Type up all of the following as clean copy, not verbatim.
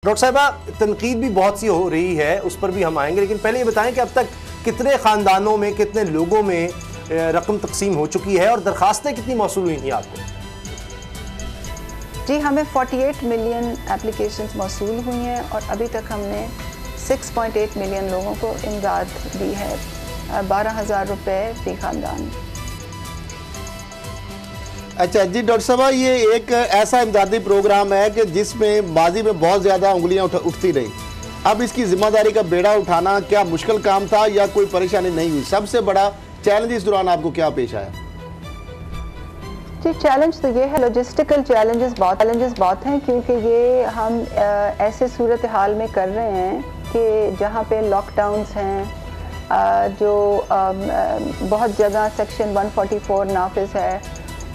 Doctor साहिबा, तनकीद भी बहुत सी हो रही है, उस पर भी हम आएंगे, लेकिन पहले ये बताएं कि अब तक कितने ख़ानदानों में, कितने लोगों में रकम तकसीम हो चुकी है और दरखास्तें कितनी मौसूल हुई थी आपको? जी, हमें 48 मिलियन एप्लीकेशंस मौसूल हुई हैं और अभी तक हमने 6.8 मिलियन लोगों को इमदाद दी है, 12,000 रुपये फी खानदान। अच्छा जी डॉक्टर साहब, ये एक ऐसा इमदादी प्रोग्राम है कि जिसमें माजी में बहुत ज़्यादा उंगलियां उठती रही। अब इसकी जिम्मेदारी का बेड़ा उठाना क्या मुश्किल काम था या कोई परेशानी नहीं हुई? सबसे बड़ा चैलेंज इस दौरान आपको क्या पेश आया? जी, चैलेंज तो ये है, लॉजिस्टिकल चैलेंजेस बहुत हैं, क्योंकि ये हम ऐसे सूरत हाल में कर रहे हैं कि जहाँ पे लॉकडाउन्स हैं, जो बहुत जगह सेक्शन 144 नाफिज है,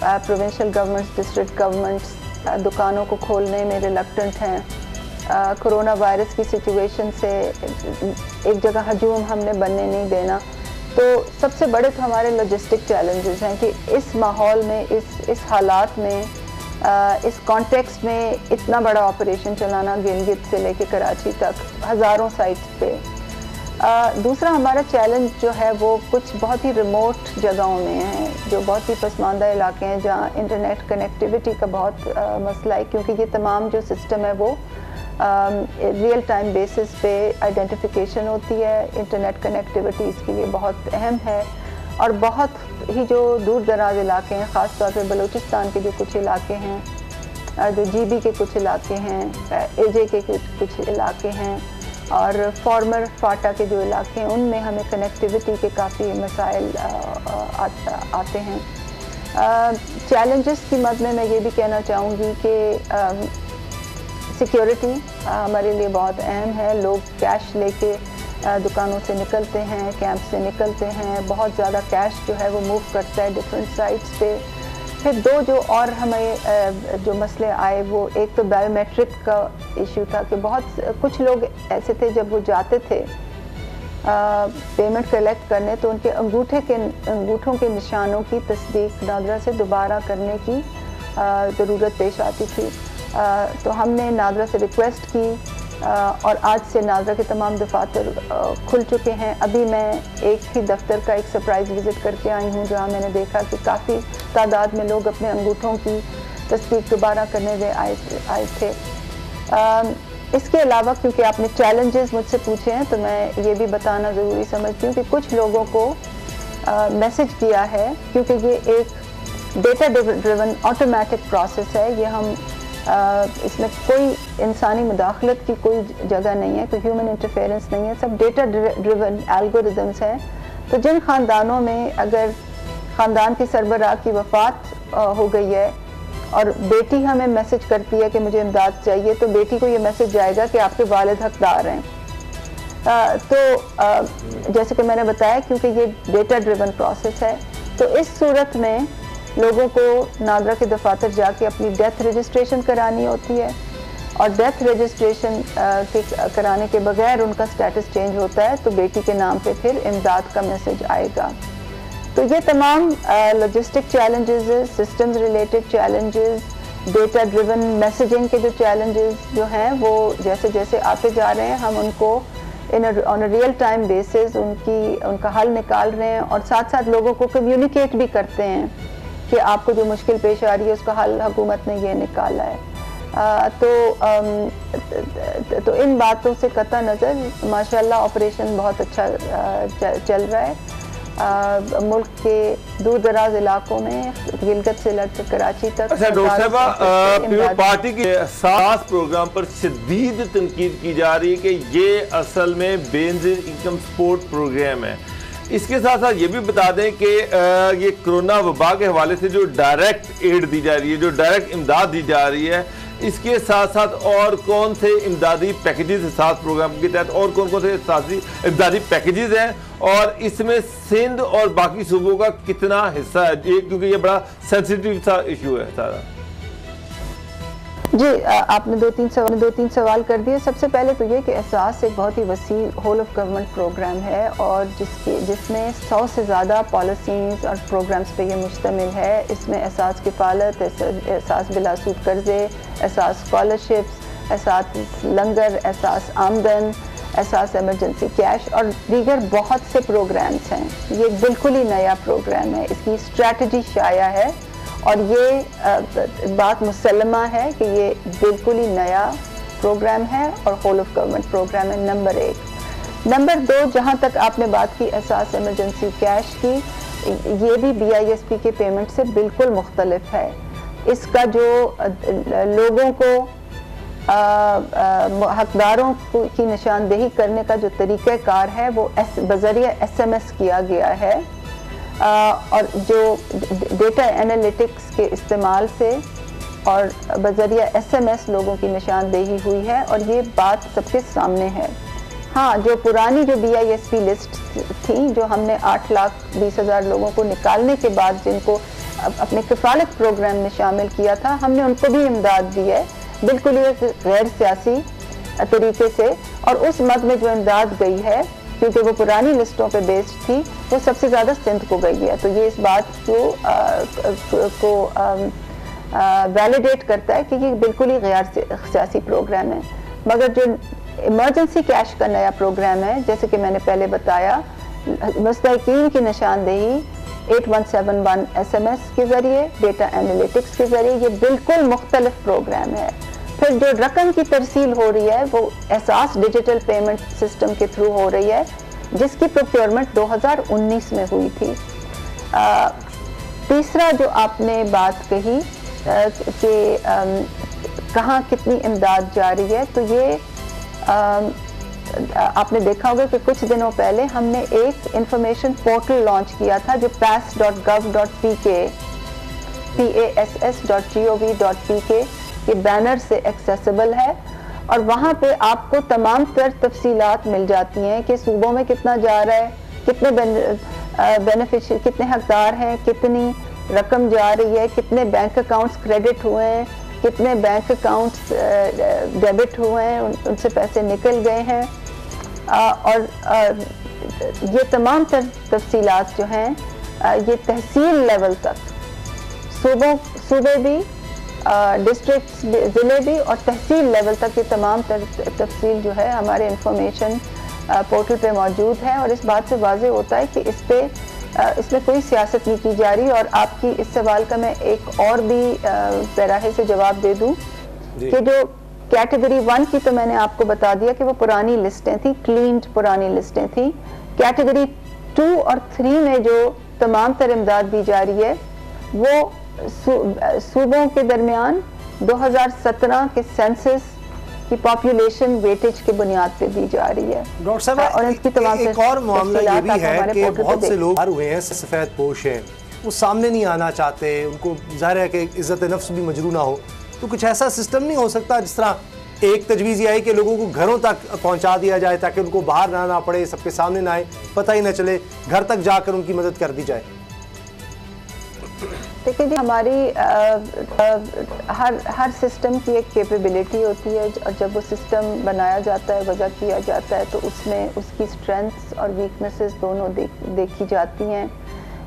प्रोविंशियल गवर्नमेंट्स, डिस्ट्रिक्ट गवर्नमेंट्स दुकानों को खोलने में रिलक्टेंट हैं। कोरोना वायरस की सिचुएशन से एक जगह हजूम हमने बनने नहीं देना। तो सबसे बड़े तो हमारे लॉजिस्टिक चैलेंजेस हैं कि इस माहौल में, इस हालात में, इस कॉन्टेक्स्ट में इतना बड़ा ऑपरेशन चलाना, गिलगित से लेके कराची तक हज़ारों साइट्स पे। दूसरा हमारा चैलेंज जो है वो कुछ बहुत ही रिमोट जगहों में है, जो बहुत ही पसमानदा इलाके हैं जहाँ इंटरनेट कनेक्टिविटी का बहुत मसला है, क्योंकि ये तमाम जो सिस्टम है वो रियल टाइम बेसिस पे आइडेंटिफिकेशन होती है। इंटरनेट कनेक्टिविटी इसके लिए बहुत अहम है और बहुत ही जो दूर दराज इलाके हैं, ख़ास तौर पे बलूचिस्तान के जो कुछ इलाके हैं, जो जीबी के कुछ इलाके हैं, एजे के कुछ इलाके हैं और फॉर्मर फाटा के जो इलाके हैं, उनमें हमें कनेक्टिविटी के काफ़ी मसाइल आते हैं। चैलेंजेस की मद में मैं ये भी कहना चाहूँगी कि सिक्योरिटी हमारे लिए बहुत अहम है। लोग कैश लेके दुकानों से निकलते हैं, कैंप से निकलते हैं, बहुत ज़्यादा कैश जो है वो मूव करता है डिफरेंट साइट्स पे। फिर दो जो और हमें जो मसले आए, वो एक तो बायोमेट्रिक का इशू था कि बहुत कुछ लोग ऐसे थे जब वो जाते थे पेमेंट कलेक्ट करने, तो उनके अंगूठों के निशानों की तस्दीक नादरा से दोबारा करने की ज़रूरत पेश आती थी। तो हमने नादरा से रिक्वेस्ट की और आज से नादरा के तमाम दफातर खुल चुके हैं। अभी मैं एक ही दफ्तर का एक सरप्राइज़ विज़िट करके आई हूँ, जहाँ मैंने देखा कि काफ़ी तादाद में लोग अपने अंगूठों की तस्दीक दोबारा करने हुए आए थे। इसके अलावा, क्योंकि आपने चैलेंजेस मुझसे पूछे हैं, तो मैं ये भी बताना ज़रूरी समझती हूँ कि कुछ लोगों को मैसेज किया है, क्योंकि ये एक डेटा ड्रिवन ऑटोमेटिक प्रोसेस है। ये हम इसमें कोई इंसानी मुदाखलत की कोई जगह नहीं है, कोई ह्यूमन इंटरफेरेंस नहीं है, सब डेटा ड्रिवन एल्गोरिदम्स हैं। तो जिन ख़ानदानों में अगर ख़ानदान की सरबराह की वफ़ात हो गई है और बेटी हमें मैसेज करती है कि मुझे इमदाद चाहिए, तो बेटी को ये मैसेज जाएगा कि आपके वालिद हकदार हैं। जैसे कि मैंने बताया, क्योंकि ये डेटा ड्रिवन प्रोसेस है, तो इस सूरत में लोगों को नादरा के दफातर जाके अपनी डेथ रजिस्ट्रेशन करानी होती है और डेथ रजिस्ट्रेशन कराने के बगैर उनका स्टेटस चेंज होता है, तो बेटी के नाम पे फिर इमदाद का मैसेज आएगा। तो ये तमाम logistic challenges, systems related challenges, data driven messaging के जो चैलेंजेस जो हैं, वो जैसे जैसे आते जा रहे हैं, हम उनको on a real time basis उनका हल निकाल रहे हैं और साथ साथ लोगों को कम्युनिकेट भी करते हैं कि आपको जो मुश्किल पेश आ रही है उसका हल हुकूमत ने ये निकाला है। तो इन बातों से कतई नज़र माशाल्लाह ऑपरेशन बहुत अच्छा चल रहा है। मुल्क के दूर दराज इलाकों में गिलगित से लेकर कराची तक। अच्छा डॉक्टर साहब, पार्टी के एहसास प्रोग्राम पर शदीद तनकीद की जा रही है कि ये असल में बेनज़ीर इनकम सपोर्ट प्रोग्राम है। इसके साथ साथ ये भी बता दें कि ये कोरोना वबा के हवाले से जो डायरेक्ट एड दी जा रही है, जो डायरेक्ट इमदाद दी जा रही है, इसके साथ साथ और कौन से इमदादी पैकेजेस एहसास प्रोग्राम के तहत और कौन कौन से इमदादी पैकेजेस हैं और इसमें सिंध और बाकी सूबों का कितना हिस्सा है, क्योंकि ये बड़ा सेंसिटिव सा इशू है सारा। जी, आपने दो तीन सवाल कर दिए। सबसे पहले तो ये कि एहसास एक बहुत ही वसी होल ऑफ गवर्नमेंट प्रोग्राम है और जिसमें 100 से ज़्यादा पॉलिसीज़ और प्रोग्राम्स पे ये मुश्तमिल है। इसमें एहसास किफ़ालत, एहसास बिलासूद कर्ज़े, एहसास स्कॉलरशिप्स, एहसास लंगर, एहसास आमदन, एहसास इमरजेंसी कैश और दीगर बहुत से प्रोग्राम्स हैं। ये बिल्कुल ही नया प्रोग्राम है, इसकी स्ट्रैटेजी शाया है और ये बात मुसल्लमा है कि ये बिल्कुल ही नया प्रोग्राम है और होल ऑफ गवर्नमेंट प्रोग्राम है, नंबर 1। नंबर 2, जहाँ तक आपने बात की एहसास इमरजेंसी कैश की, ये भी BISP के पेमेंट से बिल्कुल मुख्तलिफ है। इसका जो लोगों को हकदारों की निशानदेही करने का जो तरीक़ाकार है वो बज़रिया SMS किया गया है और जो डेटा एनालिटिक्स के इस्तेमाल से और बज़रिया SMS लोगों की निशानदेही हुई है और ये बात सबके सामने है। हाँ, जो पुरानी जो BISP लिस्ट थी, जो हमने 8,20,000 लोगों को निकालने के बाद जिनको अपने किफ़ालत प्रोग्राम में शामिल किया था, हमने उनको भी इमदाद दी है, बिल्कुल ही गैर सियासी तरीके से। और उस मद में जो इमदाद गई है, क्योंकि वो पुरानी लिस्टों पे बेस्ड थी, वो सबसे ज़्यादा सिंध को गई है। तो ये इस बात को वैलिडेट करता है कि ये बिल्कुल ही गैर सियासी प्रोग्राम है। मगर जो इमरजेंसी कैश का नया प्रोग्राम है, जैसे कि मैंने पहले बताया, मुस्तहिकीन की निशानदेही 8171 SMS के ज़रिए, डेटा एनालिटिक्स के ज़रिए, ये बिल्कुल मुख्तलिफ प्रोग्राम है। फिर जो रकम की तरसील हो रही है वो एहसास डिजिटल पेमेंट सिस्टम के थ्रू हो रही है, जिसकी प्रोक्योरमेंट 2019 में हुई थी। तीसरा जो आपने बात कही कि कहाँ कितनी इमदाद जारी है, तो ये आपने देखा होगा कि कुछ दिनों पहले हमने एक इंफॉर्मेशन पोर्टल लॉन्च किया था जो pass.gov.pk pass.gov.pk के बैनर से एक्सेसिबल है और वहाँ पे आपको तमाम तर तफसीलात मिल जाती हैं कि सूबों में कितना जा रहा है, कितने बेनिफिशियरी, कितने हकदार हैं, कितनी रकम जा रही है, कितने बैंक अकाउंट्स क्रेडिट हुए हैं, कितने बैंक अकाउंट्स डेबिट हुए हैं, उनसे पैसे निकल गए हैं। और ये तमाम तफसीलात जो हैं ये तहसील लेवल तक, सूबे भी, डिस्ट्रिक्ट, ज़िले भी और तहसील लेवल तक ये तमाम तफसील जो है हमारे इंफॉर्मेशन पोर्टल पे मौजूद है। और इस बात से वाज़ेह होता है कि इसमें कोई सियासत नहीं की जा रही। और आपकी इस सवाल का मैं एक और भी पैराहे से जवाब दे दूं कि जो कैटेगरी 1 की तो मैंने आपको बता दिया कि वो पुरानी लिस्टें थी, क्लीन्ड पुरानी लिस्टें थी। कैटेगरी 2 और 3 में जो तमाम तर इमदाद दी जा रही है वो सूबों के दरमियान 2017 के सेंसस की पॉपुलेशन वेटेज के बुनियाद पे दी जा रही है। डॉक्टर साहब, और इसकी तमाम एक और मामला ये भी है कि बहुत से लोग बाहर हुए हैं, सफेद पोश हैं, वो सामने नहीं आना चाहते, उनको जाहिर है कि इज्जत नफ्स भी मजरू ना हो। तो कुछ ऐसा सिस्टम नहीं हो सकता जिस तरह एक तजवीज़ ये आई कि लोगों को घरों तक पहुंचा दिया जाए ताकि उनको बाहर ना आना पड़े, सबके सामने ना आए, पता ही ना चले, घर तक जाकर उनकी मदद कर दी जाए? देखिए जी, हमारी हर सिस्टम की एक कैपेबिलिटी होती है और जब वो सिस्टम बनाया जाता है, वज़ा किया जाता है, तो उसमें उसकी स्ट्रेंथ्स और वीकनेसेस दोनों देखी जाती हैं।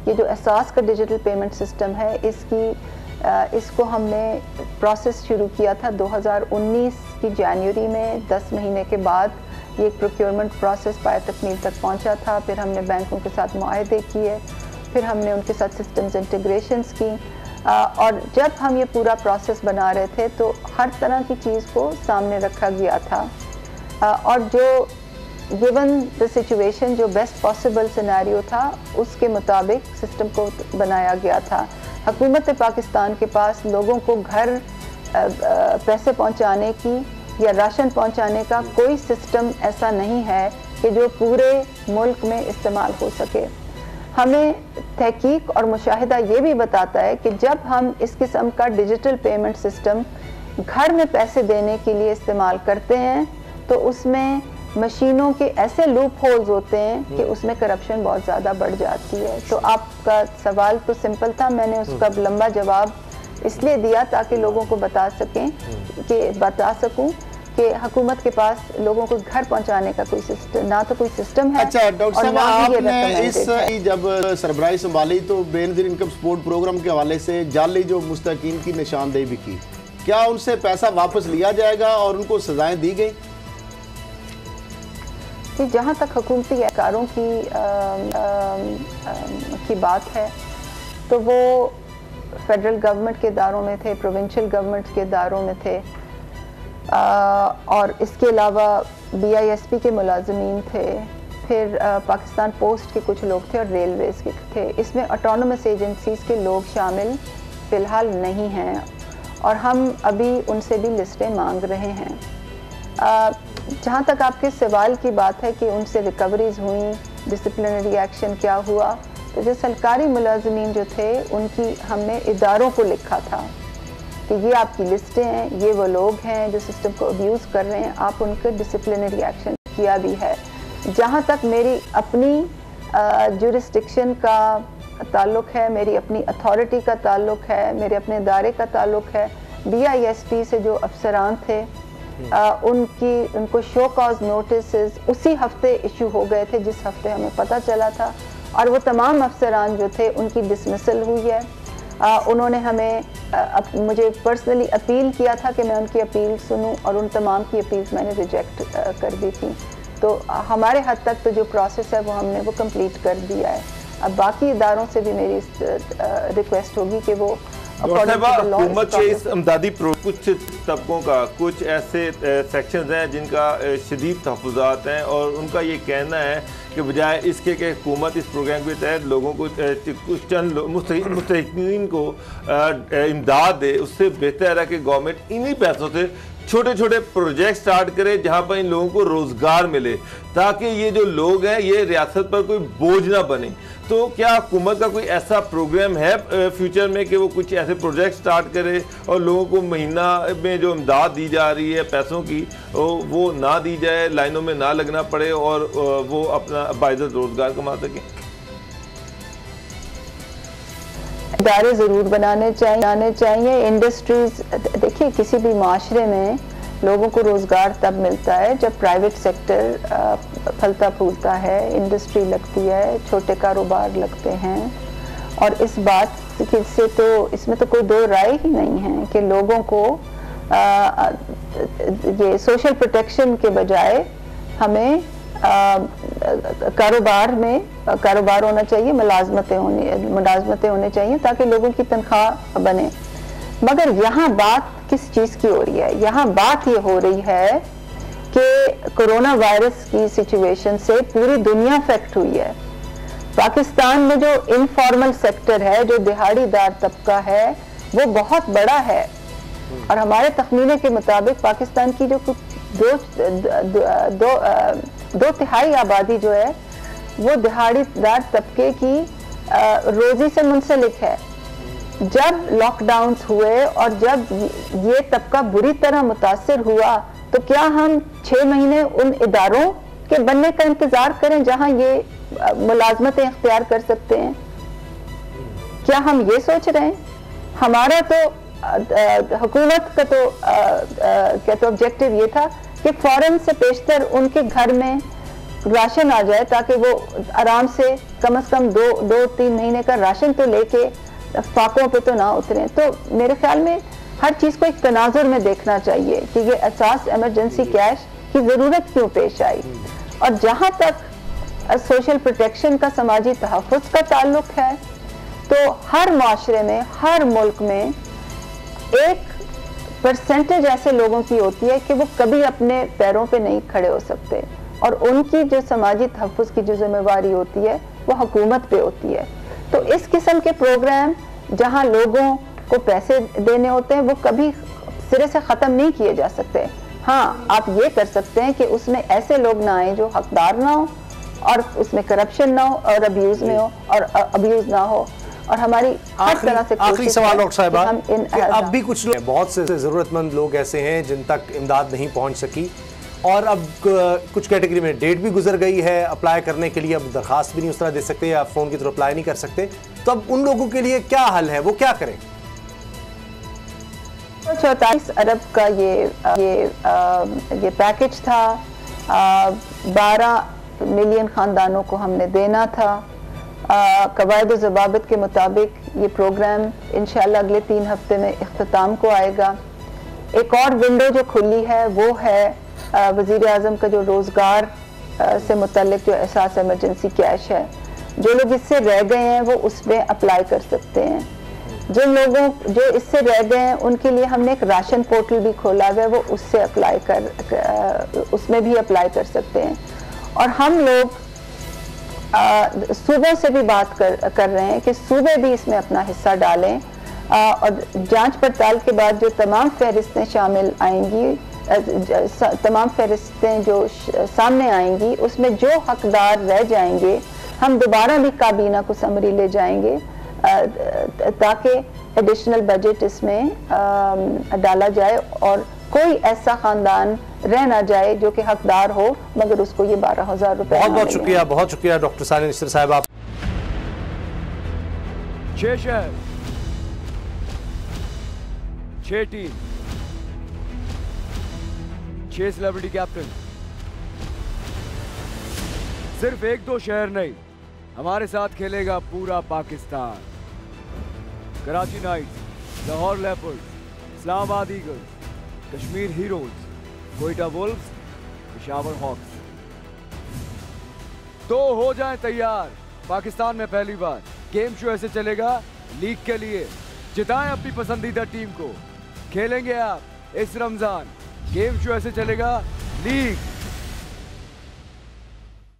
ये जो एहसास का डिजिटल पेमेंट सिस्टम है, इसको हमने प्रोसेस शुरू किया था 2019 की जनवरी में। 10 महीने के बाद ये प्रोक्योरमेंट प्रोसेस पाए तकमील तक पहुंचा था। फिर हमने बैंकों के साथ मुआहदे किए, फिर हमने उनके साथ सिस्टम्स इंटीग्रेशंस की और जब हम ये पूरा प्रोसेस बना रहे थे तो हर तरह की चीज़ को सामने रखा गया था और जो गिवन द सिचुएशन, जो बेस्ट पॉसिबल सिनेरियो था, उसके मुताबिक सिस्टम को बनाया गया था। हुकूमत पाकिस्तान के पास लोगों को घर पैसे पहुंचाने की या राशन पहुंचाने का कोई सिस्टम ऐसा नहीं है कि जो पूरे मुल्क में इस्तेमाल हो सके। हमें तहकीक और मुशाहिदा ये भी बताता है कि जब हम इस किस्म का डिजिटल पेमेंट सिस्टम घर में पैसे देने के लिए इस्तेमाल करते हैं तो उसमें मशीनों के ऐसे लूप होल्स होते हैं कि उसमें करप्शन बहुत ज़्यादा बढ़ जाती है। तो आपका सवाल तो सिंपल था, मैंने उसका लंबा जवाब इसलिए दिया ताकि लोगों को बता सकूं कि हुकूमत के पास लोगों को घर पहुंचाने का कोई सिस्टम, ना तो कोई सिस्टम है। अच्छा डॉक्टर साहब, आपने इस जब सरबराही संभाली तो बेनज़ीर इनकम सपोर्ट प्रोग्राम के हवाले से जाली जो मुस्तकीन की निशानदेही भी की, क्या उनसे पैसा वापस लिया जाएगा और उनको सजाएं दी गई? कि जहाँ तक हुकूमती एहकारों की बात है तो वो फेडरल गवर्नमेंट के दायरों में थे, प्रोविंशियल गवर्नमेंट के दायरों में थे, और इसके अलावा BISP के मुलाजमीन थे, फिर पाकिस्तान पोस्ट के कुछ लोग थे और रेलवेज़ के थे। इसमें ऑटोनमस एजेंसीज़ के लोग शामिल फ़िलहाल नहीं हैं और हम अभी उनसे भी लिस्टें मांग रहे हैं। जहाँ तक आपके सवाल की बात है कि उनसे रिकवरीज हुई, डिसिप्लिनरी एक्शन क्या हुआ, तो जो सरकारी मुलाजमीन जो थे उनकी हमने इदारों को लिखा था कि ये आपकी लिस्टें हैं, ये वो लोग हैं जो सिस्टम को अब्यूज़ कर रहे हैं, आप उनके डिसिप्लिनरी एक्शन किया भी है। जहाँ तक मेरी अपनी जुरिस्डिक्शन का ताल्लुक़ है, मेरी अपनी अथॉरिटी का ताल्लुक़ है, मेरे अपने इदारे का ताल्लुक़ है, BISP से जो अफसरान थे उनको शो कॉज नोटिस उसी हफ्ते इशू हो गए थे जिस हफ्ते हमें पता चला था, और वो तमाम अफसरान जो थे उनकी डिसमिसल हुई है। उन्होंने हमें मुझे पर्सनली अपील किया था कि मैं उनकी अपील सुनूं और उन तमाम की अपील्स मैंने रिजेक्ट कर दी थी। तो हमारे हद तक तो जो प्रोसेस है वो हमने वो कंप्लीट कर दिया है। अब बाकी इदारों से भी मेरी रिक्वेस्ट होगी कि वो हुकूमत के इस इमदादी कुछ तबकों का कुछ ऐसे सेक्शंस हैं जिनका शदीद तहफ़्फ़ुज़ात हैं और उनका ये कहना है कि बजाय इसके कि हुकूमत इस प्रोग्राम के तहत लोगों को कुछ चंद मुस्तहिक़ीन को इमदाद दे, उससे बेहतर है कि गवर्नमेंट इन्हीं पैसों से छोटे छोटे प्रोजेक्ट स्टार्ट करे जहां पर इन लोगों को रोजगार मिले, ताकि ये जो लोग हैं ये रियासत पर कोई बोझ ना बने। तो क्या हुकूमत का कोई ऐसा प्रोग्राम है फ्यूचर में कि वो कुछ ऐसे प्रोजेक्ट स्टार्ट करे और लोगों को महीना में जो इमदाद दी जा रही है पैसों की वो ना दी जाए, लाइनों में ना लगना पड़े और वो अपना बाइज़्ज़त रोजगार कमा सकें? इदारे ज़रूर बनाने चाहिए। इंडस्ट्रीज, देखिए किसी भी माशरे में लोगों को रोज़गार तब मिलता है जब प्राइवेट सेक्टर फलता फूलता है, इंडस्ट्री लगती है, छोटे कारोबार लगते हैं। और इस बात से तो इसमें तो कोई दो राय ही नहीं है कि लोगों को ये सोशल प्रोटेक्शन के बजाय हमें कारोबार होना चाहिए, मुलाजमतें होनी चाहिए ताकि लोगों की तनख्वाह बने। मगर यहाँ बात किस चीज़ की हो रही है? यहाँ बात ये हो रही है कि कोरोना वायरस की सिचुएशन से पूरी दुनिया अफेक्ट हुई है। पाकिस्तान में जो इनफॉर्मल सेक्टर है, जो दिहाड़ीदार तबका है, वो बहुत बड़ा है और हमारे तखमीने के मुताबिक पाकिस्तान की जो कुछ दो तिहाई आबादी जो है वो दिहाड़ीदार तबके की रोजी से मुंसलिक है। जब लॉकडाउन्स हुए और जब ये तबका बुरी तरह मुतासिर हुआ तो क्या हम 6 महीने उन इदारों के बनने का इंतजार करें जहां ये मुलाजमतें इख्तियार कर सकते हैं? क्या हम ये सोच रहे हैं? हमारा तो हुकूमत का तो ऑब्जेक्टिव ये था कि फौरन से पेशतर उनके घर में राशन आ जाए ताकि वो आराम से कम 2-3 महीने का राशन तो लेके फाकों पे तो ना उतरें। तो मेरे ख्याल में हर चीज़ को एक तनाजुर में देखना चाहिए कि ये असास इमरजेंसी कैश की ज़रूरत क्यों पेश आई। और जहाँ तक सोशल प्रोटेक्शन का, समाजी तहफ़्फ़ुज़ का ताल्लुक है, तो हर माशरे में, हर मुल्क में एक परसेंटेज ऐसे लोगों की होती है कि वो कभी अपने पैरों पे नहीं खड़े हो सकते और उनकी जो समाजी तहफ़्फ़ुज़ की जो जिम्मेवारी होती है वो हुकूमत पे होती है। तो इस किस्म के प्रोग्राम जहां लोगों को पैसे देने होते हैं वो कभी सिरे से ख़त्म नहीं किए जा सकते। हाँ, आप ये कर सकते हैं कि उसमें ऐसे लोग ना आए जो हकदार ना हो और उसमें करप्शन ना हो और अब्यूज़ में हो और अब्यूज़ ना हो। और हमारी हर तरह से आखिरी सवाल डॉक्टर साहिबा, अब भी कुछ लोग, बहुत से ज़रूरतमंद लोग ऐसे हैं जिन तक इमदाद नहीं पहुंच सकी और अब कुछ कैटेगरी में डेट भी गुजर गई है अप्लाई करने के लिए, अब दरखास्त भी नहीं उस तरह दे सकते या फ़ोन की तरफ अप्लाई नहीं कर सकते, तो अब उन लोगों के लिए क्या हल है, वो क्या करें? 44 अरब का ये पैकेज था, 12 मिलियन ख़ानदानों को हमने देना था। कवायद व ज़वाबित के मुताबिक ये प्रोग्राम इंशाअल्लाह अगले 3 हफ्ते में इख्तिताम को आएगा। एक और विंडो जो खुली है वो है वज़ीर आज़म का जो रोज़गार से मुतल्लिक जो एहसास इमरजेंसी कैश है, जो लोग इससे रह गए हैं वो उसमें अप्लाई कर सकते हैं। जिन लोगों जो इससे रह गए हैं उनके लिए हमने एक राशन पोर्टल भी खोला हुआ है, वो उससे उसमें भी अप्लाई कर सकते हैं। और हम लोग सूबों से भी बात कर रहे हैं कि सूबे भी इसमें अपना हिस्सा डालें, और जांच पड़ताल के बाद जो तमाम फहरिस्तें शामिल आएंगी, तमाम फहरिस्तें जो सामने आएंगी, उसमें जो हकदार रह जाएंगे हम दोबारा भी काबीना को समरी ले जाएंगे ताकि एडिशनल बजट इसमें डाला जाए और कोई ऐसा खानदान रह ना जाए जो कि हकदार हो मगर उसको ये 12,000 रुपए। बहुत शुक्रिया डॉक्टर सानिया निश्तर साहब। आप 6 शहर, 6 टीम, 6 सेलिब्रिटी कैप्टन। सिर्फ 1-2 शहर नहीं, हमारे साथ खेलेगा पूरा Pakistan. Karachi knights, Lahore leopards, Islamabad eagles, Kashmir heroes, Quetta wolves, Peshawar hawks. तो हो जाएं तैयार, पाकिस्तान में पहली बार गेम शो ऐसे चलेगा लीग के लिए। जिताएं अपनी पसंदीदा टीम को। खेलेंगे आप इस रमजान, गेम शो ऐसे चलेगा लीग।